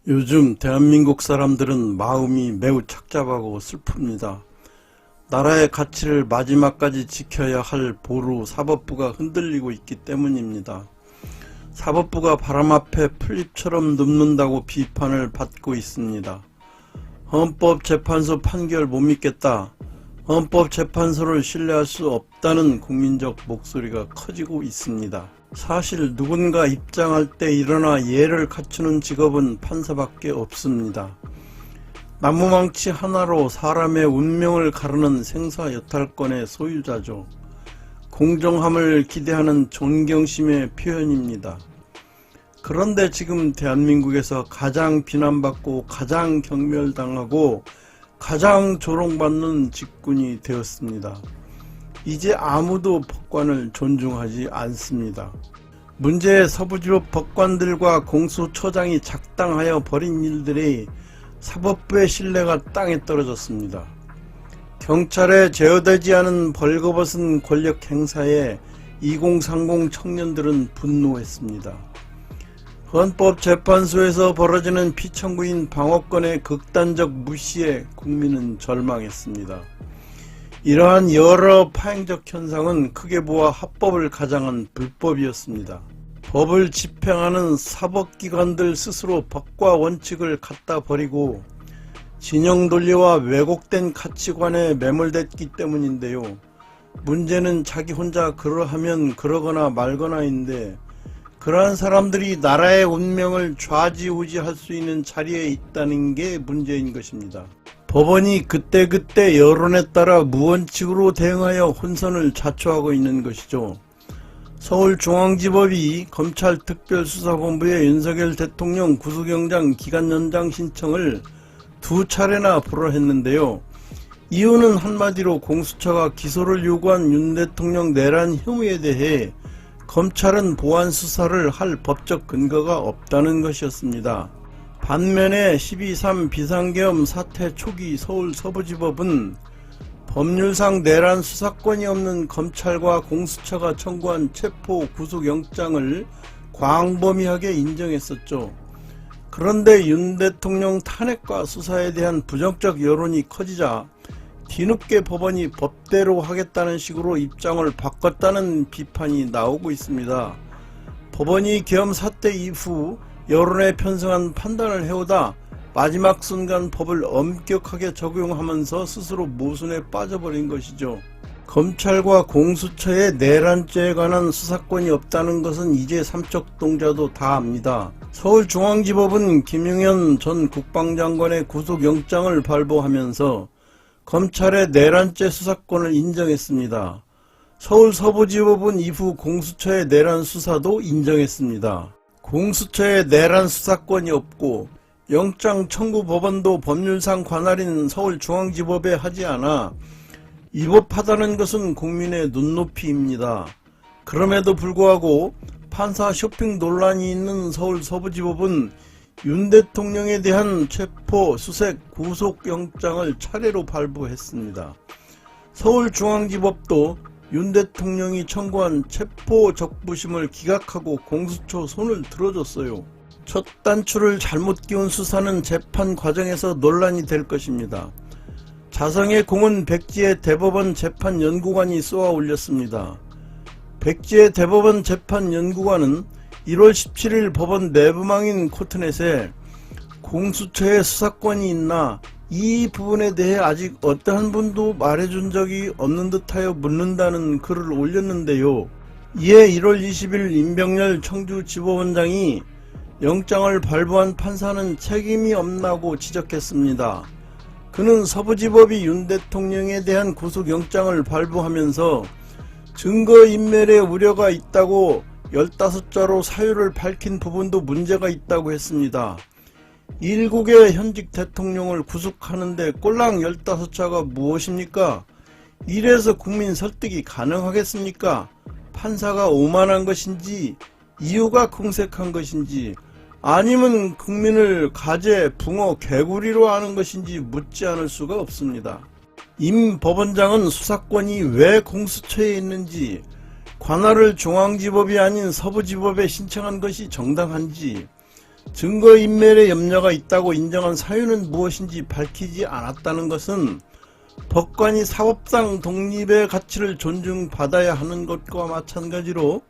요즘 대한민국 사람들은 마음이 매우 착잡하고 슬픕니다. 나라의 가치를 마지막까지 지켜야 할 보루 사법부가 흔들리고 있기 때문입니다. 사법부가 바람 앞에 풀잎처럼 눕는다고 비판을 받고 있습니다. 헌법재판소 판결 못 믿겠다. 헌법재판소를 신뢰할 수 없다는 국민적 목소리가 커지고 있습니다. 사실 누군가 입장할 때 일어나 예를 갖추는 직업은 판사밖에 없습니다. 나무망치 하나로 사람의 운명을 가르는 생사여탈권의 소유자죠. 공정함을 기대하는 존경심의 표현입니다. 그런데 지금 대한민국에서 가장 비난받고 가장 경멸당하고 가장 조롱받는 직군이 되었습니다. 이제 아무도 법관을 존중하지 않습니다. 문제의 서부지법 법관들과 공수처장이 작당하여 벌인 일들이 사법부의 신뢰가 땅에 떨어졌습니다. 경찰에 제어되지 않은 벌거벗은 권력 행사에 2030 청년들은 분노했습니다. 헌법재판소에서 벌어지는 피청구인 방어권의 극단적 무시에 국민은 절망했습니다. 이러한 여러 파행적 현상은 크게 보아 합법을 가장한 불법이었습니다. 법을 집행하는 사법기관들 스스로 법과 원칙을 갖다 버리고 진영 논리와 왜곡된 가치관에 매몰됐기 때문인데요. 문제는 자기 혼자 그러하면 그러거나 말거나인데 그러한 사람들이 나라의 운명을 좌지우지할 수 있는 자리에 있다는 게 문제인 것입니다. 법원이 그때그때 여론에 따라 무원칙으로 대응하여 혼선을 자초하고 있는 것이죠. 서울중앙지법이 검찰특별수사본부의 윤석열 대통령 구속영장 기간 연장 신청을 2차례나 불허했는데요. 이유는 한마디로 공수처가 기소를 요구한 윤 대통령 내란 혐의에 대해 검찰은 보완수사를 할 법적 근거가 없다는 것이었습니다. 반면에 12.3 비상계엄 사태 초기 서울 서부지법은 법률상 내란 수사권이 없는 검찰과 공수처가 청구한 체포 구속영장을 광범위하게 인정했었죠. 그런데 윤 대통령 탄핵과 수사에 대한 부정적 여론이 커지자 뒤늦게 법원이 법대로 하겠다는 식으로 입장을 바꿨다는 비판이 나오고 있습니다. 법원이 계엄 사태 이후 여론에 편승한 판단을 해오다 마지막 순간 법을 엄격하게 적용하면서 스스로 모순에 빠져버린 것이죠. 검찰과 공수처의 내란죄에 관한 수사권이 없다는 것은 이제 삼척동자도 다 압니다. 서울중앙지법은 김용현 전 국방장관의 구속영장을 발부하면서 검찰의 내란죄 수사권을 인정했습니다. 서울 서부지법은 이후 공수처의 내란 수사도 인정했습니다. 공수처의 내란 수사권이 없고 영장 청구 법원도 법률상 관할인 서울중앙지법에 하지 않아 위법하다는 것은 국민의 눈높이입니다. 그럼에도 불구하고 판사 쇼핑 논란이 있는 서울 서부지법은 윤 대통령에 대한 체포, 수색, 구속영장을 차례로 발부했습니다. 서울중앙지법도 윤 대통령이 청구한 체포 적부심을 기각하고 공수처 손을 들어줬어요. 첫 단추를 잘못 끼운 수사는 재판 과정에서 논란이 될 것입니다. 자성의 공은 백지의 대법원 재판연구관이 쏘아 올렸습니다. 백지의 대법원 재판연구관은 1월 17일 법원 내부망인 코트넷에 공수처의 수사권이 있나 이 부분에 대해 아직 어떠한 분도 말해준 적이 없는 듯하여 묻는다는 글을 올렸는데요. 이에 1월 20일 임병렬 청주지법원장이 영장을 발부한 판사는 책임이 없나고 지적했습니다. 그는 서부지법이 윤 대통령에 대한 구속영장을 발부하면서 증거인멸의 우려가 있다고 15자로 사유를 밝힌 부분도 문제가 있다고 했습니다. 일국의 현직 대통령을 구속하는데 꼴랑 15자가 무엇입니까? 이래서 국민 설득이 가능하겠습니까? 판사가 오만한 것인지 이유가 궁색한 것인지 아니면 국민을 가재, 붕어, 개구리로 하는 것인지 묻지 않을 수가 없습니다. 임 법원장은 수사권이 왜 공수처에 있는지 관할을 중앙지법이 아닌 서부지법에 신청한 것이 정당한지 증거인멸의 염려가 있다고 인정한 사유는 무엇인지 밝히지 않았다는 것은 법관이 사법상 독립의 가치를 존중받아야 하는 것과 마찬가지로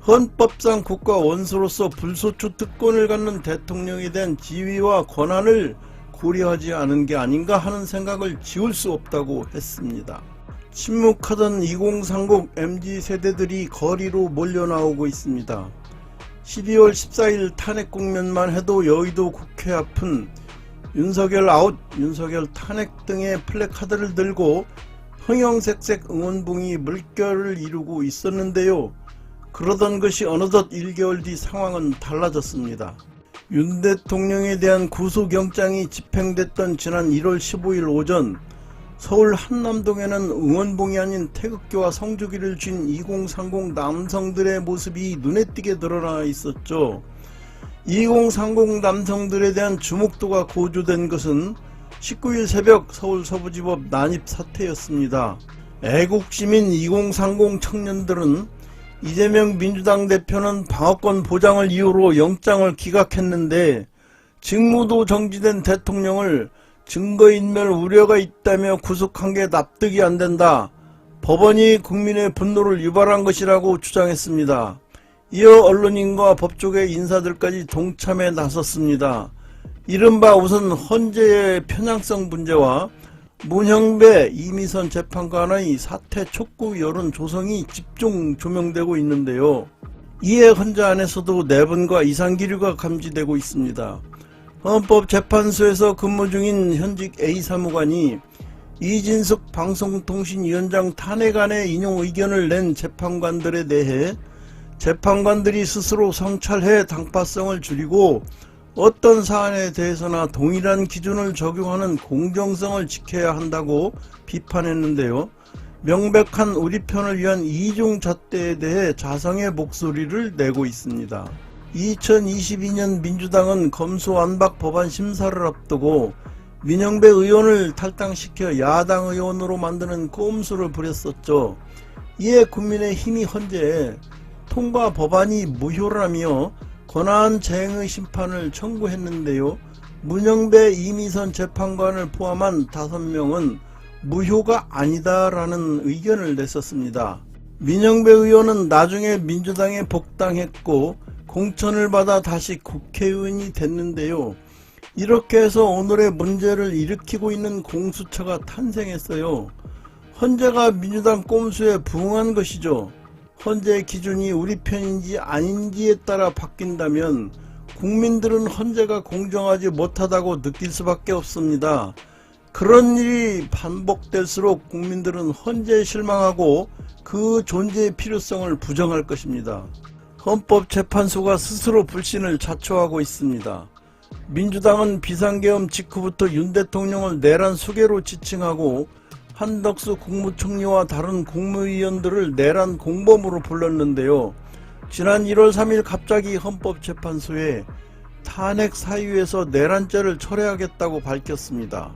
헌법상 국가 원수로서 불소추 특권을 갖는 대통령에 대한 지위와 권한을 고려하지 않은 게 아닌가 하는 생각을 지울 수 없다고 했습니다. 침묵하던 2030 MZ세대들이 거리로 몰려나오고 있습니다. 12월 14일 탄핵 국면만 해도 여의도 국회 앞은 윤석열 아웃, 윤석열 탄핵 등의 플래카드를 들고 형형색색 응원봉이 물결을 이루고 있었는데요. 그러던 것이 어느덧 1개월 뒤 상황은 달라졌습니다. 윤 대통령에 대한 구속영장이 집행됐던 지난 1월 15일 오전 서울 한남동에는 응원봉이 아닌 태극기와 성조기를 쥔 2030 남성들의 모습이 눈에 띄게 드러나 있었죠. 2030 남성들에 대한 주목도가 고조된 것은 19일 새벽 서울 서부지법 난입 사태였습니다. 애국시민 2030 청년들은 이재명 민주당 대표는 방어권 보장을 이유로 영장을 기각했는데 직무도 정지된 대통령을 증거인멸 우려가 있다며 구속한 게 납득이 안 된다. 법원이 국민의 분노를 유발한 것이라고 주장했습니다. 이어 언론인과 법조계 인사들까지 동참에 나섰습니다. 이른바 우선 헌재의 편향성 문제와 문형배, 이미선 재판관의 사퇴 촉구 여론 조성이 집중 조명되고 있는데요. 이에 헌재 안에서도 내분과 이상기류가 감지되고 있습니다. 헌법재판소에서 근무 중인 현직 A사무관이 이진숙 방송통신위원장 탄핵안에 인용 의견을 낸 재판관들에 대해 재판관들이 스스로 성찰해 당파성을 줄이고 어떤 사안에 대해서나 동일한 기준을 적용하는 공정성을 지켜야 한다고 비판했는데요. 명백한 우리 편을 위한 이중잣대에 대해 자성의 목소리를 내고 있습니다. 2022년 민주당은 검수완박 법안 심사를 앞두고 민영배 의원을 탈당시켜 야당 의원으로 만드는 꼼수를 부렸었죠. 이에 국민의힘이 헌재에 통과 법안이 무효라며 권한쟁의 심판을 청구했는데요. 문영배, 이미선 재판관을 포함한 5명은 무효가 아니다라는 의견을 냈었습니다. 민영배 의원은 나중에 민주당에 복당했고 공천을 받아 다시 국회의원이 됐는데요. 이렇게 해서 오늘의 문제를 일으키고 있는 공수처가 탄생했어요. 헌재가 민주당 꼼수에 부응한 것이죠. 헌재의 기준이 우리 편인지 아닌지에 따라 바뀐다면 국민들은 헌재가 공정하지 못하다고 느낄 수밖에 없습니다. 그런 일이 반복될수록 국민들은 헌재에 실망하고 그 존재의 필요성을 부정할 것입니다. 헌법재판소가 스스로 불신을 자초하고 있습니다. 민주당은 비상계엄 직후부터 윤 대통령을 내란 수괴로 지칭하고 한덕수 국무총리와 다른 국무위원들을 내란 공범으로 불렀는데요. 지난 1월 3일 갑자기 헌법재판소에 탄핵 사유에서 내란죄를 철회하겠다고 밝혔습니다.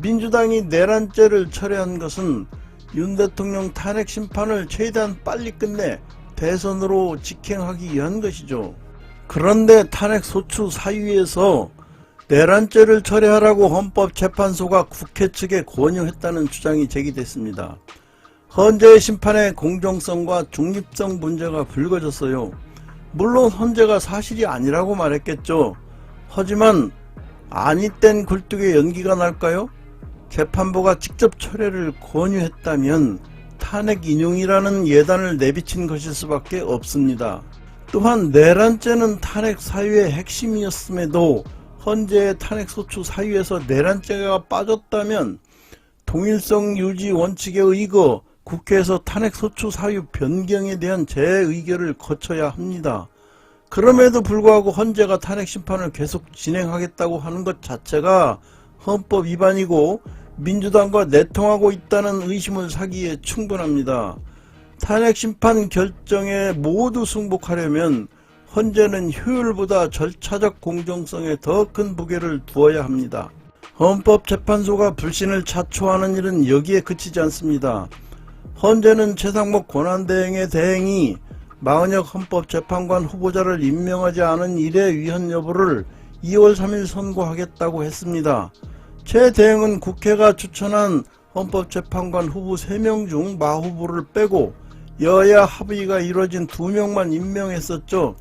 민주당이 내란죄를 철회한 것은 윤 대통령 탄핵 심판을 최대한 빨리 끝내 대선으로 직행하기 위한 것이죠. 그런데 탄핵 소추 사유에서 내란죄를 철회하라고 헌법재판소가 국회 측에 권유했다는 주장이 제기됐습니다. 헌재의 심판의 공정성과 중립성 문제가 불거졌어요. 물론 헌재가 사실이 아니라고 말했겠죠. 하지만 아니 땐 굴뚝에 연기가 날까요? 재판부가 직접 철회를 권유했다면 탄핵 인용이라는 예단을 내비친 것일 수밖에 없습니다. 또한 내란죄는 탄핵 사유의 핵심이었음에도 헌재의 탄핵소추 사유에서 내란죄가 빠졌다면 통일성 유지 원칙에 의거 국회에서 탄핵소추 사유 변경에 대한 재의결을 거쳐야 합니다. 그럼에도 불구하고 헌재가 탄핵심판을 계속 진행하겠다고 하는 것 자체가 헌법 위반이고 민주당과 내통하고 있다는 의심을 사기에 충분합니다. 탄핵심판 결정에 모두 승복하려면 헌재는 효율보다 절차적 공정성에 더 큰 무게를 두어야 합니다. 헌법재판소가 불신을 자초하는 일은 여기에 그치지 않습니다. 헌재는 최상목 권한대행의 대행이 마은혁 헌법재판관 후보자를 임명하지 않은 일의 위헌 여부를 2월 3일 선고하겠다고 했습니다. 최 대행은 국회가 추천한 헌법재판관 후보 3명 중 마 후보를 빼고 여야 합의가 이뤄진 2명만 임명했었죠.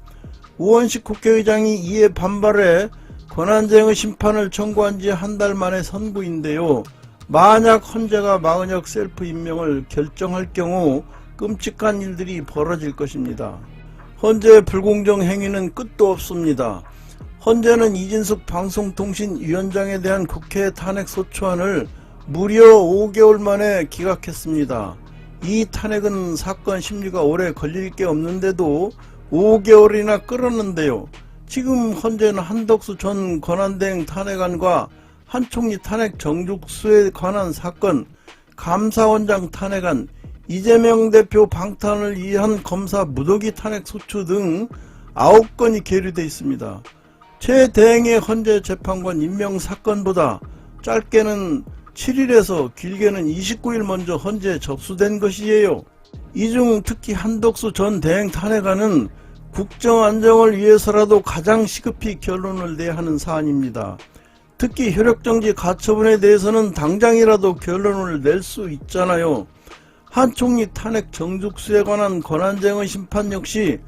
우원식 국회의장이 이에 반발해 권한쟁의 심판을 청구한 지 한 달 만의 선고인데요. 만약 헌재가 마은혁 셀프 임명을 결정할 경우 끔찍한 일들이 벌어질 것입니다. 헌재의 불공정 행위는 끝도 없습니다. 헌재는 이진숙 방송통신위원장에 대한 국회 탄핵 소추안을 무려 5개월 만에 기각했습니다. 이 탄핵은 사건 심리가 오래 걸릴 게 없는데도 5개월이나 끌었는데요. 지금 헌재는 한덕수 전 권한대행 탄핵안과 한 총리 탄핵 정죽수에 관한 사건, 감사원장 탄핵안, 이재명 대표 방탄을 위한 검사 무더기 탄핵 소추 등 9건이 계류되어 있습니다. 최 대행의 헌재 재판관 임명 사건보다 짧게는 7일에서 길게는 29일 먼저 헌재에 접수된 것이에요. 이 중 특히 한덕수 전 대행 탄핵안은 국정 안정을 위해서라도 가장 시급히 결론을 내야 하는 사안입니다. 특히 효력정지 가처분에 대해서는 당장이라도 결론을 낼 수 있잖아요. 한 총리 탄핵 정죽수에 관한 권한쟁의 심판 역시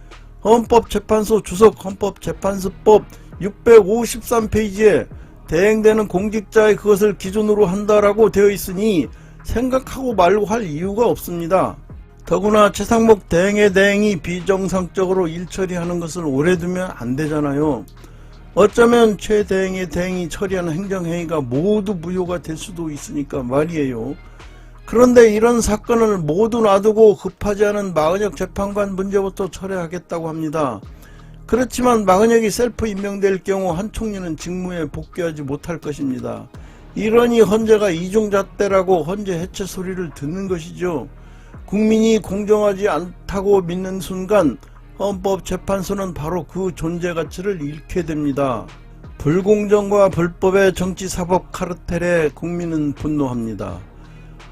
헌법재판소 주석 헌법재판소법 653페이지에 대행되는 공직자의 그것을 기준으로 한다라고 되어 있으니 생각하고 말고 할 이유가 없습니다. 더구나 최상목 대행의 대행이 비정상적으로 일 처리하는 것을 오래 두면 안 되잖아요. 어쩌면 최 대행의 대행이 처리하는 행정행위가 모두 무효가 될 수도 있으니까 말이에요. 그런데 이런 사건을 모두 놔두고 급하지 않은 마은혁 재판관 문제부터 철회하겠다고 합니다. 그렇지만 마은혁이 셀프 임명될 경우 한 총리는 직무에 복귀하지 못할 것입니다. 이러니 헌재가 이중잣대라고 헌재 해체 소리를 듣는 것이죠. 국민이 공정하지 않다고 믿는 순간 헌법재판소는 바로 그 존재 가치를 잃게 됩니다. 불공정과 불법의 정치사법 카르텔에 국민은 분노합니다.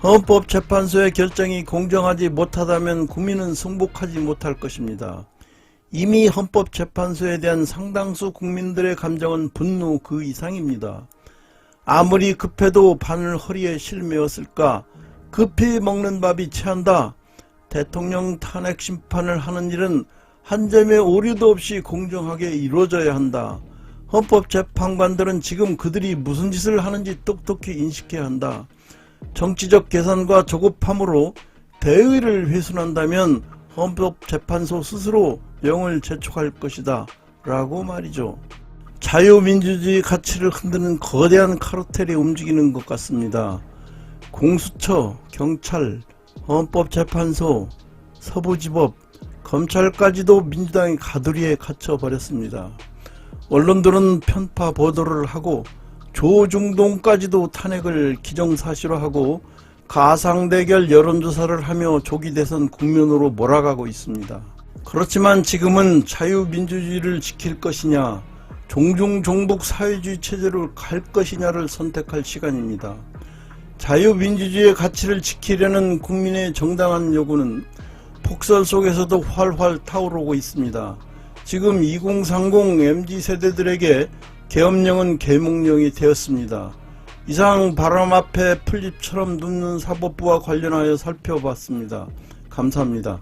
헌법재판소의 결정이 공정하지 못하다면 국민은 승복하지 못할 것입니다. 이미 헌법재판소에 대한 상당수 국민들의 감정은 분노 그 이상입니다. 아무리 급해도 바늘 허리에 실매었을까? 급히 먹는 밥이 체한다. 대통령 탄핵 심판을 하는 일은 한 점의 오류도 없이 공정하게 이루어져야 한다. 헌법재판관들은 지금 그들이 무슨 짓을 하는지 똑똑히 인식해야 한다. 정치적 계산과 조급함으로 대의를 훼손한다면 헌법재판소 스스로 영을 재촉할 것이다 라고 말이죠. 자유민주주의 가치를 흔드는 거대한 카르텔이 움직이는 것 같습니다. 공수처, 경찰, 헌법재판소, 서부지법, 검찰까지도 민주당의 가두리에 갇혀버렸습니다. 언론들은 편파 보도를 하고 조중동까지도 탄핵을 기정사실화하고 가상대결 여론조사를 하며 조기 대선 국면으로 몰아가고 있습니다. 그렇지만 지금은 자유민주주의를 지킬 것이냐, 종중종북 사회주의 체제로 갈 것이냐를 선택할 시간입니다. 자유민주주의의 가치를 지키려는 국민의 정당한 요구는 폭설 속에서도 활활 타오르고 있습니다. 지금 2030 MZ세대들에게 계엄령은 계몽령이 되었습니다. 이상 바람 앞에 풀잎처럼 눕는 사법부와 관련하여 살펴봤습니다. 감사합니다.